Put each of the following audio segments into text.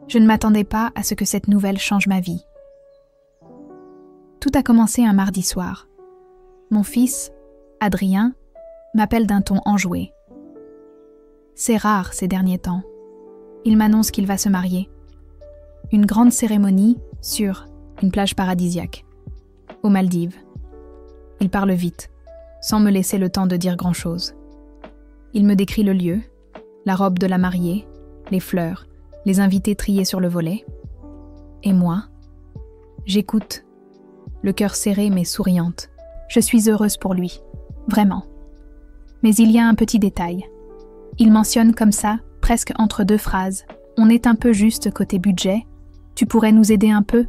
Je ne m'attendais pas à ce que cette nouvelle change ma vie. Tout a commencé un mardi soir. Mon fils, Adrien, m'appelle d'un ton enjoué. C'est rare ces derniers temps. Il m'annonce qu'il va se marier. Une grande cérémonie sur une plage paradisiaque, aux Maldives. Il parle vite, sans me laisser le temps de dire grand-chose. Il me décrit le lieu, la robe de la mariée, les fleurs, les invités triés sur le volet. Et moi, j'écoute, le cœur serré mais souriante. Je suis heureuse pour lui, vraiment. Mais il y a un petit détail. Il mentionne comme ça, presque entre deux phrases. On est un peu juste côté budget. Tu pourrais nous aider un peu?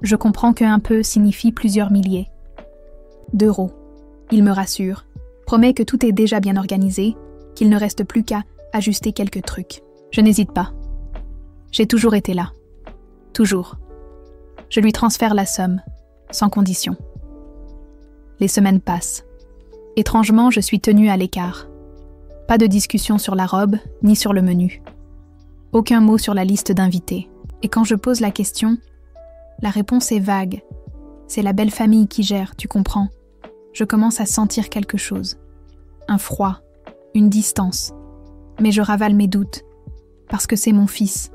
Je comprends que un peu signifie plusieurs milliers d'euros. Il me rassure, promet que tout est déjà bien organisé, qu'il ne reste plus qu'à ajuster quelques trucs. Je n'hésite pas. J'ai toujours été là. Toujours. Je lui transfère la somme, sans condition. Les semaines passent. Étrangement, je suis tenue à l'écart. Pas de discussion sur la robe, ni sur le menu. Aucun mot sur la liste d'invités. Et quand je pose la question, la réponse est vague. C'est la belle famille qui gère, tu comprends. Je commence à sentir quelque chose. Un froid, une distance. Mais je ravale mes doutes. Parce que c'est mon fils.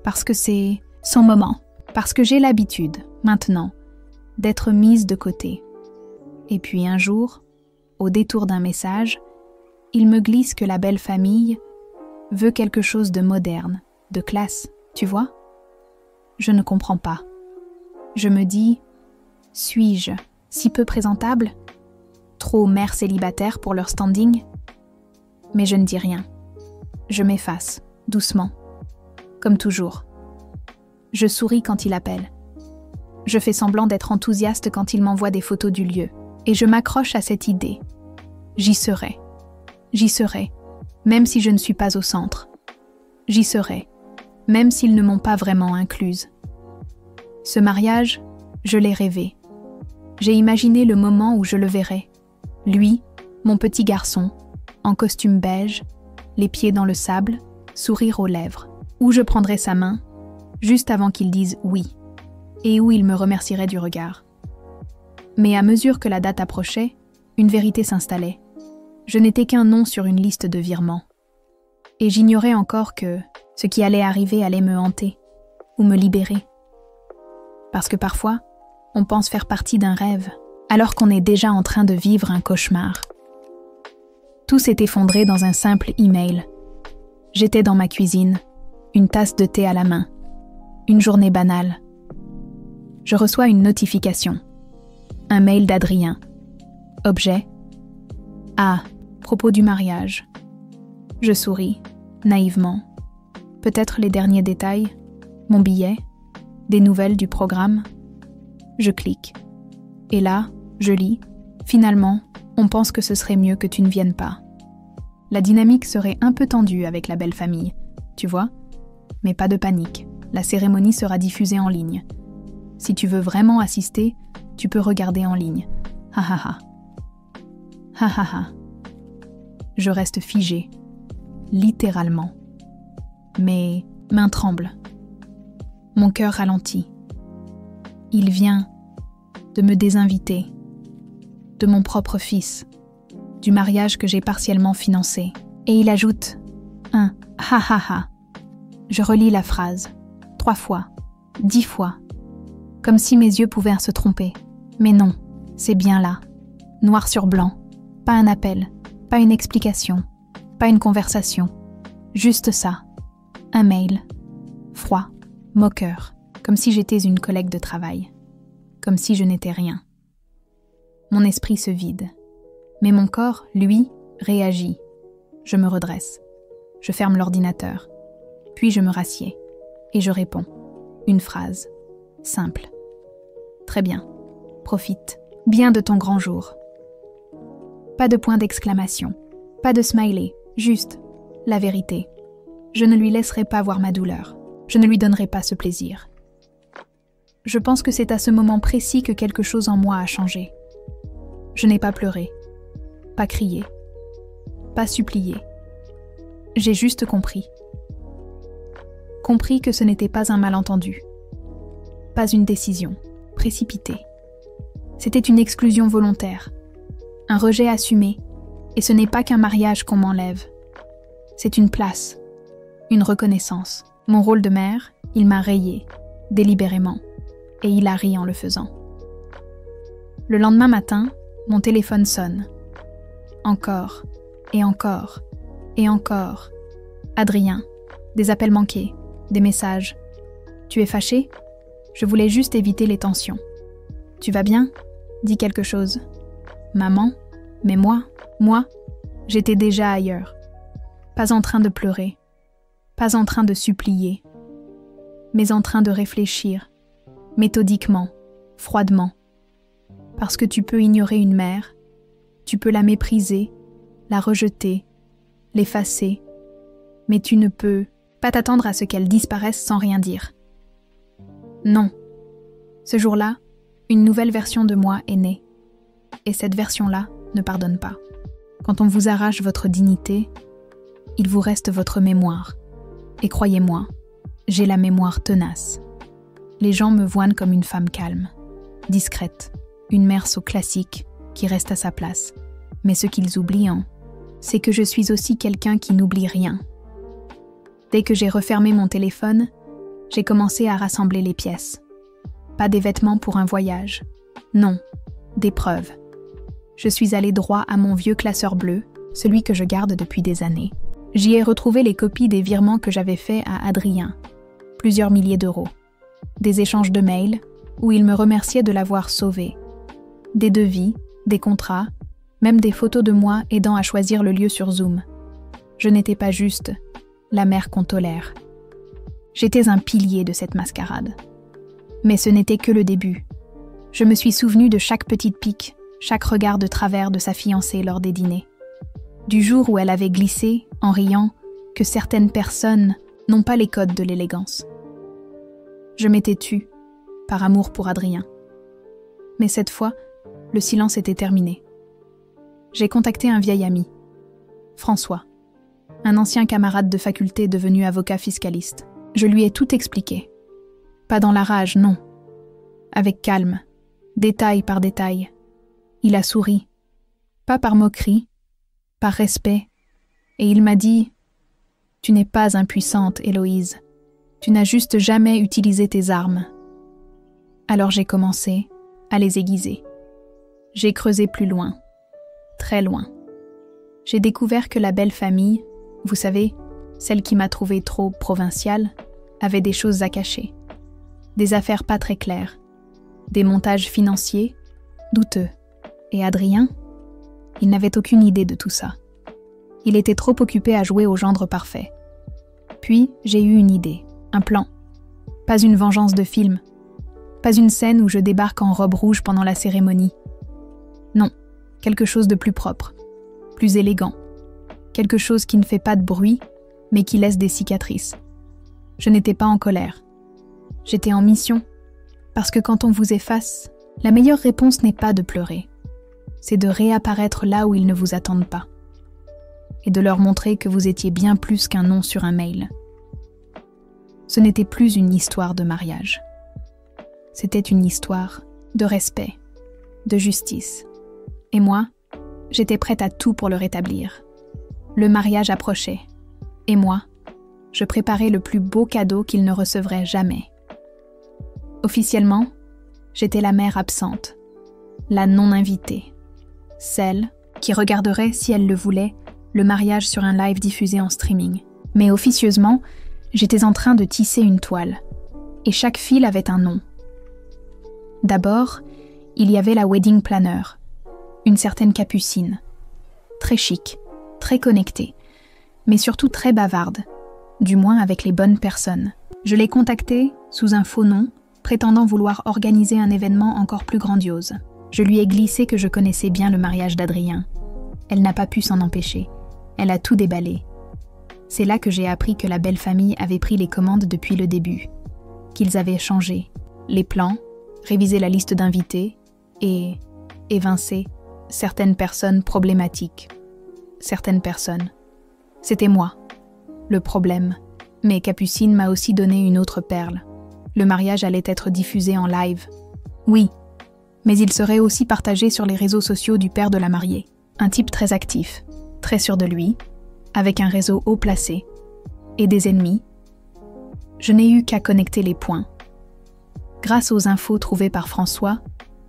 Parce que c'est son moment. Parce que j'ai l'habitude, maintenant, d'être mise de côté. Et puis un jour, au détour d'un message, il me glisse que la belle famille veut quelque chose de moderne, de classe, tu vois? Je ne comprends pas. Je me dis, suis-je si peu présentable? Trop mère célibataire pour leur standing? Mais je ne dis rien. Je m'efface, doucement, comme toujours. Je souris quand il appelle. Je fais semblant d'être enthousiaste quand il m'envoie des photos du lieu. Et je m'accroche à cette idée. J'y serai. J'y serai, même si je ne suis pas au centre. J'y serai, même s'ils ne m'ont pas vraiment incluse. Ce mariage, je l'ai rêvé. J'ai imaginé le moment où je le verrai. Lui, mon petit garçon, en costume beige, les pieds dans le sable, sourire aux lèvres. Où je prendrai sa main, juste avant qu'il dise oui, et où il me remercierait du regard. Mais à mesure que la date approchait, une vérité s'installait. Je n'étais qu'un nom sur une liste de virements. Et j'ignorais encore que ce qui allait arriver allait me hanter, ou me libérer. Parce que parfois, on pense faire partie d'un rêve, alors qu'on est déjà en train de vivre un cauchemar. Tout s'est effondré dans un simple email. J'étais dans ma cuisine, une tasse de thé à la main. Une journée banale. Je reçois une notification. Un mail d'Adrien. Objet. Ah, propos du mariage. Je souris, naïvement. Peut-être les derniers détails, mon billet, des nouvelles du programme. Je clique. Et là, je lis. Finalement, on pense que ce serait mieux que tu ne viennes pas. La dynamique serait un peu tendue avec la belle famille, tu vois? Mais pas de panique, la cérémonie sera diffusée en ligne. Si tu veux vraiment assister, tu peux regarder en ligne. Ha ha ha. Ha ha ha. Je reste figée, littéralement. Mes mains tremblent. Mon cœur ralentit. Il vient de me désinviter, de mon propre fils, du mariage que j'ai partiellement financé. Et il ajoute un ha ha ha. Je relis la phrase, 3 fois, 10 fois, comme si mes yeux pouvaient se tromper. Mais non, c'est bien là, noir sur blanc, pas un appel, pas une explication, pas une conversation, juste ça, un mail, froid, moqueur, comme si j'étais une collègue de travail, comme si je n'étais rien. Mon esprit se vide, mais mon corps, lui, réagit. Je me redresse, je ferme l'ordinateur, puis je me rassieds, et je réponds, une phrase, simple. Très bien, profite, bien de ton grand jour. Pas de point d'exclamation, pas de smiley, juste la vérité. Je ne lui laisserai pas voir ma douleur, je ne lui donnerai pas ce plaisir. Je pense que c'est à ce moment précis que quelque chose en moi a changé. Je n'ai pas pleuré, pas crié, pas supplié. J'ai juste compris. compris que ce n'était pas un malentendu, pas une décision précipitée. C'était une exclusion volontaire, un rejet assumé, et ce n'est pas qu'un mariage qu'on m'enlève. C'est une place, une reconnaissance. Mon rôle de mère, il m'a rayé, délibérément, et il a ri en le faisant. Le lendemain matin, mon téléphone sonne. Encore, et encore, et encore. Adrien, des appels manqués, des messages. Tu es fâché ? Je voulais juste éviter les tensions. Tu vas bien ? Dis quelque chose. Maman ? Mais moi, j'étais déjà ailleurs. Pas en train de pleurer, pas en train de supplier, mais en train de réfléchir, méthodiquement, froidement. Parce que tu peux ignorer une mère, tu peux la mépriser, la rejeter, l'effacer, mais tu ne peux pas t'attendre à ce qu'elle disparaisse sans rien dire. Non. Ce jour-là, une nouvelle version de moi est née. Et cette version-là ne pardonne pas. Quand on vous arrache votre dignité, il vous reste votre mémoire. Et croyez-moi, j'ai la mémoire tenace. Les gens me voient comme une femme calme, discrète, une mère so classique qui reste à sa place. Mais ce qu'ils oublient, c'est que je suis aussi quelqu'un qui n'oublie rien. Dès que j'ai refermé mon téléphone, j'ai commencé à rassembler les pièces. Pas des vêtements pour un voyage. Non, des preuves. Je suis allée droit à mon vieux classeur bleu, celui que je garde depuis des années. J'y ai retrouvé les copies des virements que j'avais faits à Adrien, plusieurs milliers d'euros. Des échanges de mails, où il me remerciait de l'avoir sauvé. Des devis, des contrats, même des photos de moi aidant à choisir le lieu sur Zoom. Je n'étais pas juste la mère qu'on tolère. J'étais un pilier de cette mascarade. Mais ce n'était que le début. Je me suis souvenu de chaque petite pique, chaque regard de travers de sa fiancée lors des dîners. Du jour où elle avait glissé, en riant, que certaines personnes n'ont pas les codes de l'élégance. Je m'étais tue, par amour pour Adrien. Mais cette fois, le silence était terminé. J'ai contacté un vieil ami, François, un ancien camarade de faculté devenu avocat fiscaliste. Je lui ai tout expliqué. Pas dans la rage, non. Avec calme, détail par détail. Il a souri. Pas par moquerie, par respect. Et il m'a dit « Tu n'es pas impuissante, Héloïse. Tu n'as juste jamais utilisé tes armes. » Alors j'ai commencé à les aiguiser. J'ai creusé plus loin, très loin. J'ai découvert que la belle famille, vous savez, celle qui m'a trouvée trop provinciale, avait des choses à cacher. Des affaires pas très claires, des montages financiers douteux. Et Adrien, il n'avait aucune idée de tout ça. Il était trop occupé à jouer au gendre parfait. Puis, j'ai eu une idée, un plan. Pas une vengeance de film. Pas une scène où je débarque en robe rouge pendant la cérémonie. Non, quelque chose de plus propre, plus élégant. Quelque chose qui ne fait pas de bruit, mais qui laisse des cicatrices. Je n'étais pas en colère. J'étais en mission, parce que quand on vous efface, la meilleure réponse n'est pas de pleurer. C'est de réapparaître là où ils ne vous attendent pas. Et de leur montrer que vous étiez bien plus qu'un nom sur un mail. Ce n'était plus une histoire de mariage. C'était une histoire de respect, de justice. Et moi, j'étais prête à tout pour le rétablir. Le mariage approchait. Et moi, je préparais le plus beau cadeau qu'il ne recevrait jamais. Officiellement, j'étais la mère absente, la non-invitée, celle qui regarderait, si elle le voulait, le mariage sur un live diffusé en streaming. Mais officieusement, j'étais en train de tisser une toile, et chaque fil avait un nom. D'abord, il y avait la wedding planner, une certaine Capucine, très chic, très connectée, mais surtout très bavarde, du moins avec les bonnes personnes. Je l'ai contactée sous un faux nom, prétendant vouloir organiser un événement encore plus grandiose. Je lui ai glissé que je connaissais bien le mariage d'Adrien. Elle n'a pas pu s'en empêcher. Elle a tout déballé. C'est là que j'ai appris que la belle famille avait pris les commandes depuis le début, qu'ils avaient changé les plans, révisé la liste d'invités et évincé certaines personnes problématiques. Certaines personnes. C'était moi, le problème, Mais Capucine m'a aussi donné une autre perle. Le mariage allait être diffusé en live. Oui, mais il serait aussi partagé sur les réseaux sociaux du père de la mariée. Un type très actif, très sûr de lui, avec un réseau haut placé, et des ennemis. Je n'ai eu qu'à connecter les points. Grâce aux infos trouvées par François,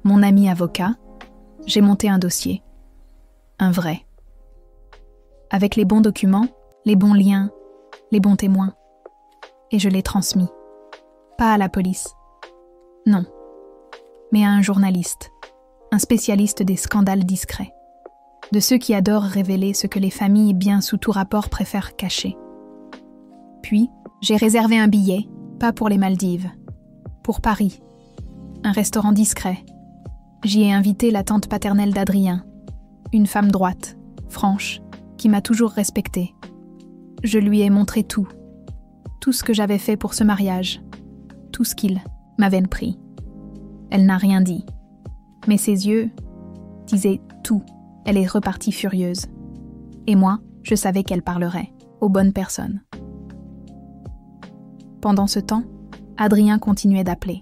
mon ami avocat, j'ai monté un dossier. Un vrai. Avec les bons documents, les bons liens, les bons témoins. Et je l'ai transmis. Pas à la police. Non. Mais à un journaliste. Un spécialiste des scandales discrets. De ceux qui adorent révéler ce que les familles bien sous tout rapport préfèrent cacher. Puis, j'ai réservé un billet, pas pour les Maldives, pour Paris. Un restaurant discret. J'y ai invité la tante paternelle d'Adrien, une femme droite, franche, qui m'a toujours respectée. Je lui ai montré tout ce que j'avais fait pour ce mariage, tout ce qu'il m'avait pris. Elle n'a rien dit, mais ses yeux disaient tout. Elle est repartie furieuse. Et moi, je savais qu'elle parlerait aux bonnes personnes. Pendant ce temps, Adrien continuait d'appeler.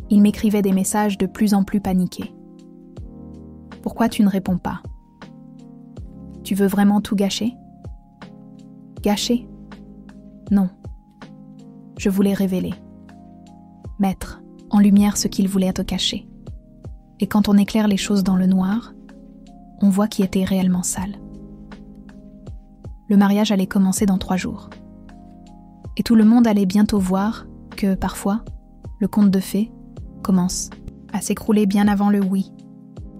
Il m'écrivait des messages de plus en plus paniqués. « Pourquoi tu ne réponds pas ? Tu veux vraiment tout gâcher ? » Gâcher ? Non. Je voulais révéler. Mettre en lumière ce qu'il voulait te cacher. Et quand on éclaire les choses dans le noir, on voit qui était réellement sale. Le mariage allait commencer dans 3 jours. Et tout le monde allait bientôt voir que, parfois, le conte de fées commence à s'écrouler bien avant le oui.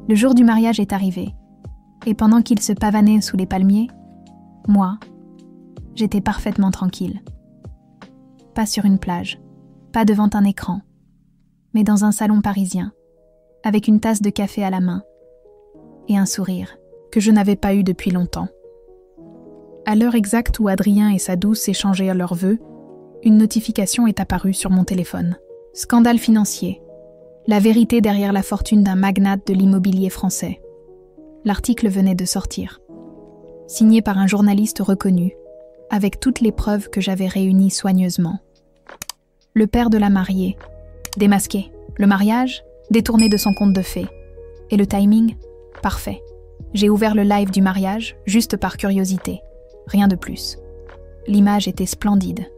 Le jour du mariage est arrivé, et pendant qu'il se pavanait sous les palmiers, moi, j'étais parfaitement tranquille. Pas sur une plage, pas devant un écran, mais dans un salon parisien, avec une tasse de café à la main, et un sourire que je n'avais pas eu depuis longtemps. À l'heure exacte où Adrien et sa douce échangeaient leurs vœux, une notification est apparue sur mon téléphone. Scandale financier. La vérité derrière la fortune d'un magnate de l'immobilier français. L'article venait de sortir. Signé par un journaliste reconnu, avec toutes les preuves que j'avais réunies soigneusement. Le père de la mariée. Démasqué. Le mariage, détourné de son conte de fées. Et le timing, parfait. J'ai ouvert le live du mariage, juste par curiosité. Rien de plus. L'image était splendide.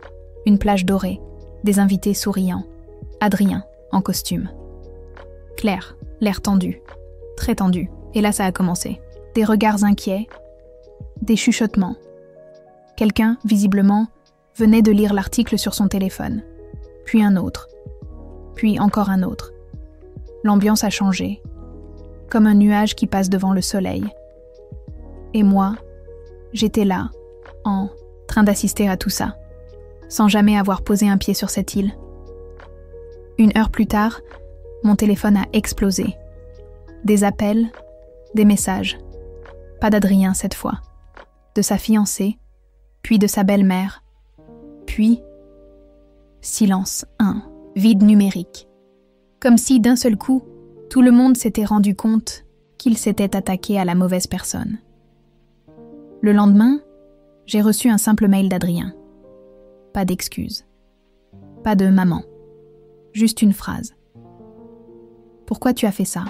Une plage dorée, des invités souriants. Adrien, en costume. Claire, l'air tendu. Très tendu. Et là, ça a commencé. Des regards inquiets. Des chuchotements. Quelqu'un, visiblement, venait de lire l'article sur son téléphone. Puis un autre. Puis encore un autre. L'ambiance a changé. Comme un nuage qui passe devant le soleil. Et moi, j'étais là, en train d'assister à tout ça, sans jamais avoir posé un pied sur cette île. 1 heure plus tard, mon téléphone a explosé. Des appels, des messages. Pas d'Adrien cette fois. De sa fiancée, puis de sa belle-mère. Puis, silence, vide numérique. Comme si d'un seul coup, tout le monde s'était rendu compte qu'il s'était attaqué à la mauvaise personne. Le lendemain, j'ai reçu un simple mail d'Adrien. Pas d'excuses. Pas de maman. Juste une phrase. « Pourquoi tu as fait ça ?»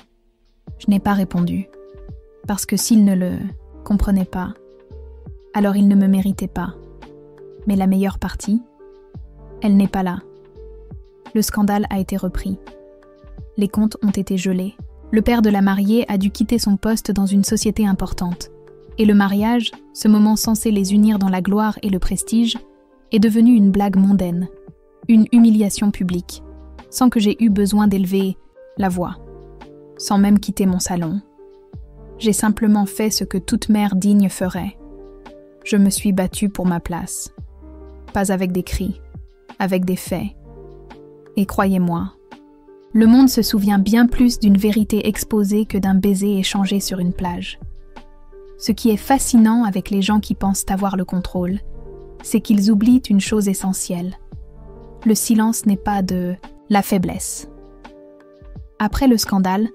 Je n'ai pas répondu. Parce que s'il ne le comprenait pas, alors il ne me méritait pas. Mais la meilleure partie, elle n'est pas là. Le scandale a été repris. Les comptes ont été gelés. Le père de la mariée a dû quitter son poste dans une société importante. Et le mariage, ce moment censé les unir dans la gloire et le prestige, est devenu une blague mondaine, une humiliation publique, sans que j'ai eu besoin d'élever la voix, sans même quitter mon salon. J'ai simplement fait ce que toute mère digne ferait. Je me suis battue pour ma place. Pas avec des cris, avec des faits. Et croyez-moi, le monde se souvient bien plus d'une vérité exposée que d'un baiser échangé sur une plage. Ce qui est fascinant avec les gens qui pensent avoir le contrôle, c'est qu'ils oublient une chose essentielle. Le silence n'est pas de la faiblesse. Après le scandale,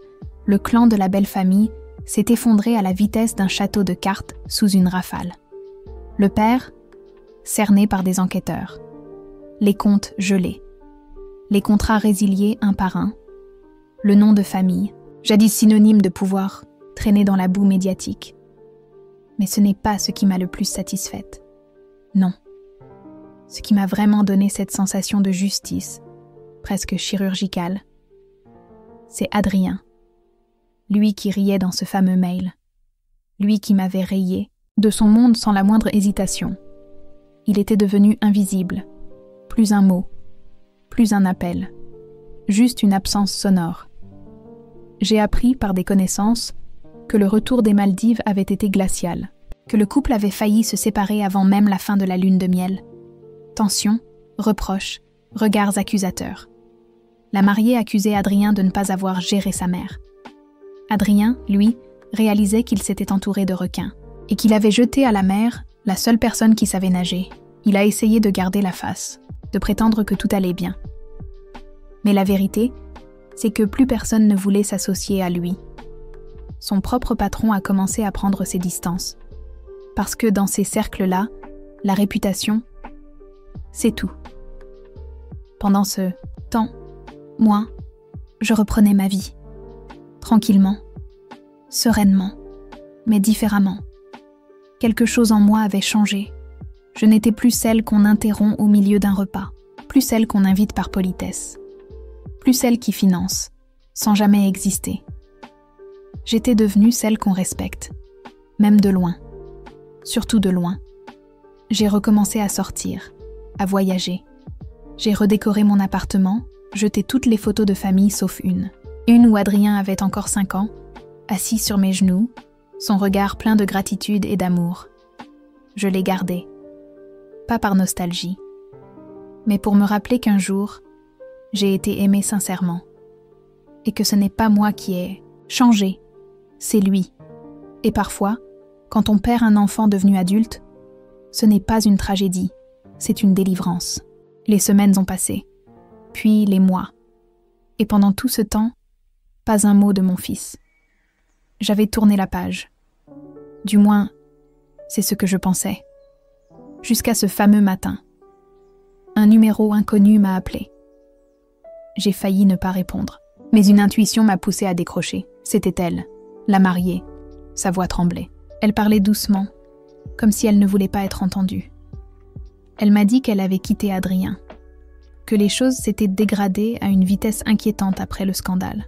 le clan de la belle famille s'est effondré à la vitesse d'un château de cartes sous une rafale. Le père cernés par des enquêteurs. Les comptes gelés. Les contrats résiliés un par un. Le nom de famille, jadis synonyme de pouvoir, traîné dans la boue médiatique. Mais ce n'est pas ce qui m'a le plus satisfaite. Non. Ce qui m'a vraiment donné cette sensation de justice, presque chirurgicale, c'est Adrien. Lui qui riait dans ce fameux mail. Lui qui m'avait rayé de son monde sans la moindre hésitation. Il était devenu invisible. Plus un mot, plus un appel. Juste une absence sonore. J'ai appris par des connaissances que le retour des Maldives avait été glacial, que le couple avait failli se séparer avant même la fin de la lune de miel. Tensions, reproches, regards accusateurs. La mariée accusait Adrien de ne pas avoir géré sa mère. Adrien, lui, réalisait qu'il s'était entouré de requins et qu'il avait jeté à la mer la seule personne qui savait nager. Il a essayé de garder la face, de prétendre que tout allait bien. Mais la vérité, c'est que plus personne ne voulait s'associer à lui. Son propre patron a commencé à prendre ses distances. Parce que dans ces cercles-là, la réputation, c'est tout. Pendant ce temps, moi, je reprenais ma vie. Tranquillement, sereinement, mais différemment. Quelque chose en moi avait changé. Je n'étais plus celle qu'on interrompt au milieu d'un repas, plus celle qu'on invite par politesse, plus celle qui finance, sans jamais exister. J'étais devenue celle qu'on respecte, même de loin, surtout de loin. J'ai recommencé à sortir, à voyager. J'ai redécoré mon appartement, jeté toutes les photos de famille sauf une où Adrien avait encore 5 ans, assis sur mes genoux, son regard plein de gratitude et d'amour. Je l'ai gardé, pas par nostalgie, mais pour me rappeler qu'un jour, j'ai été aimée sincèrement, et que ce n'est pas moi qui ai changé, c'est lui. Et parfois, quand on perd un enfant devenu adulte, ce n'est pas une tragédie, c'est une délivrance. Les semaines ont passé, puis les mois, et pendant tout ce temps, pas un mot de mon fils. J'avais tourné la page. Du moins, c'est ce que je pensais. Jusqu'à ce fameux matin. Un numéro inconnu m'a appelé. J'ai failli ne pas répondre, mais une intuition m'a poussé à décrocher. C'était elle, la mariée. Sa voix tremblait. Elle parlait doucement, comme si elle ne voulait pas être entendue. Elle m'a dit qu'elle avait quitté Adrien, que les choses s'étaient dégradées à une vitesse inquiétante après le scandale,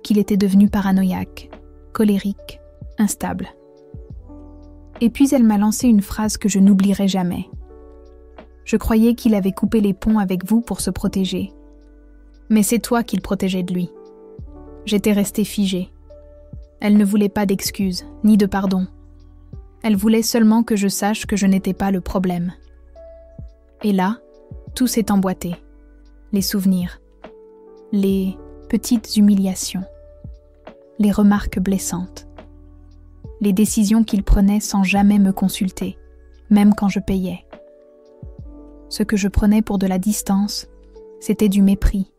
qu'il était devenu paranoïaque, colérique, instable. Et puis elle m'a lancé une phrase que je n'oublierai jamais. Je croyais qu'il avait coupé les ponts avec vous pour se protéger. Mais c'est toi qu'il protégeait de lui. J'étais restée figée. Elle ne voulait pas d'excuses, ni de pardon. Elle voulait seulement que je sache que je n'étais pas le problème. Et là, tout s'est emboîté. Les souvenirs, les petites humiliations, les remarques blessantes, les décisions qu'il prenait sans jamais me consulter, même quand je payais. Ce que je prenais pour de la distance, c'était du mépris.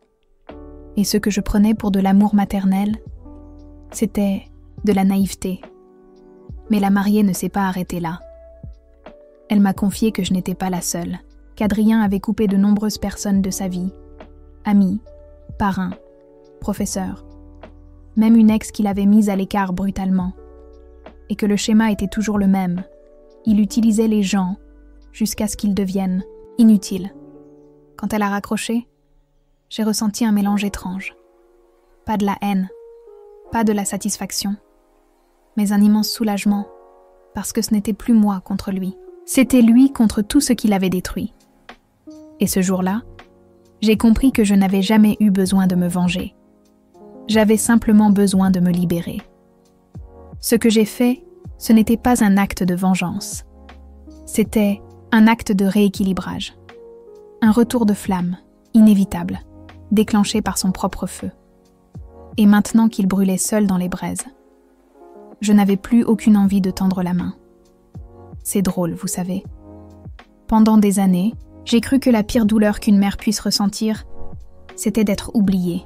Et ce que je prenais pour de l'amour maternel, c'était de la naïveté. Mais la mariée ne s'est pas arrêtée là. Elle m'a confié que je n'étais pas la seule, qu'Adrien avait coupé de nombreuses personnes de sa vie, amis, parrains, professeurs, même une ex qu'il avait mise à l'écart brutalement, et que le schéma était toujours le même. Il utilisait les gens jusqu'à ce qu'ils deviennent inutiles. Quand elle a raccroché, j'ai ressenti un mélange étrange. Pas de la haine, pas de la satisfaction, mais un immense soulagement, parce que ce n'était plus moi contre lui. C'était lui contre tout ce qu'il avait détruit. Et ce jour-là, j'ai compris que je n'avais jamais eu besoin de me venger. J'avais simplement besoin de me libérer. Ce que j'ai fait, ce n'était pas un acte de vengeance. C'était un acte de rééquilibrage. Un retour de flamme, inévitable, déclenché par son propre feu. Et maintenant qu'il brûlait seul dans les braises, je n'avais plus aucune envie de tendre la main. C'est drôle, vous savez. Pendant des années, j'ai cru que la pire douleur qu'une mère puisse ressentir, c'était d'être oubliée,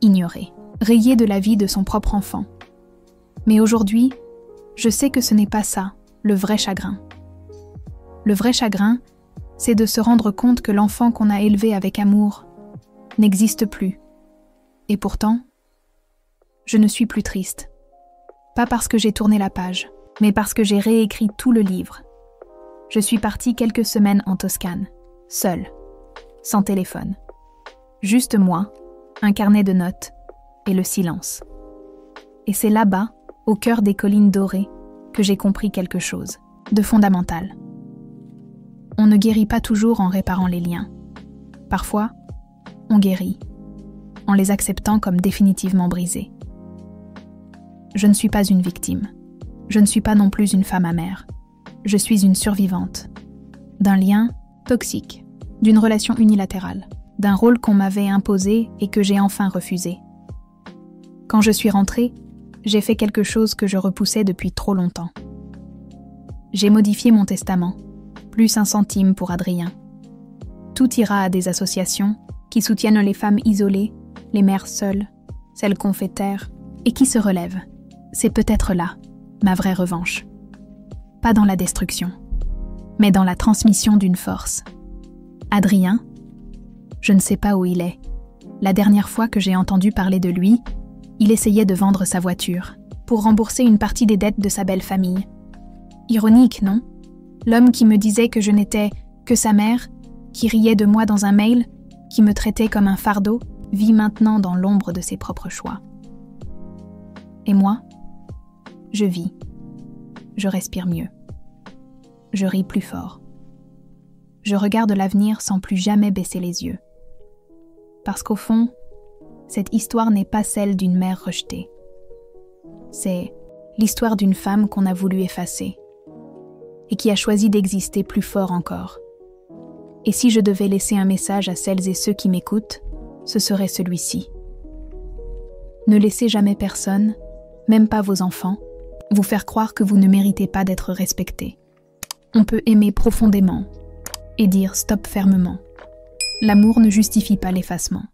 ignorée, rayée de la vie de son propre enfant. Mais aujourd'hui, je sais que ce n'est pas ça, le vrai chagrin. Le vrai chagrin, c'est de se rendre compte que l'enfant qu'on a élevé avec amour n'existe plus. Et pourtant, je ne suis plus triste. Pas parce que j'ai tourné la page, mais parce que j'ai réécrit tout le livre. Je suis partie quelques semaines en Toscane, seule, sans téléphone. Juste moi, un carnet de notes et le silence. Et c'est là-bas, au cœur des collines dorées, que j'ai compris quelque chose de fondamental. On ne guérit pas toujours en réparant les liens. Parfois, on guérit, en les acceptant comme définitivement brisés. Je ne suis pas une victime. Je ne suis pas non plus une femme amère. Je suis une survivante. D'un lien toxique, d'une relation unilatérale, d'un rôle qu'on m'avait imposé et que j'ai enfin refusé. Quand je suis rentrée, j'ai fait quelque chose que je repoussais depuis trop longtemps. J'ai modifié mon testament, plus un centime pour Adrien. Tout ira à des associations qui soutiennent les femmes isolées, les mères seules, celles qu'on fait taire et qui se relèvent. C'est peut-être là ma vraie revanche. Pas dans la destruction, mais dans la transmission d'une force. Adrien, je ne sais pas où il est. La dernière fois que j'ai entendu parler de lui, il essayait de vendre sa voiture pour rembourser une partie des dettes de sa belle famille. Ironique, non? L'homme qui me disait que je n'étais que sa mère, qui riait de moi dans un mail, qui me traitait comme un fardeau, vit maintenant dans l'ombre de ses propres choix. Et moi, je vis. Je respire mieux. Je ris plus fort. Je regarde l'avenir sans plus jamais baisser les yeux. Parce qu'au fond, cette histoire n'est pas celle d'une mère rejetée. C'est l'histoire d'une femme qu'on a voulu effacer et qui a choisi d'exister plus fort encore. Et si je devais laisser un message à celles et ceux qui m'écoutent, ce serait celui-ci. Ne laissez jamais personne, même pas vos enfants, vous faire croire que vous ne méritez pas d'être respecté. On peut aimer profondément et dire stop fermement. L'amour ne justifie pas l'effacement.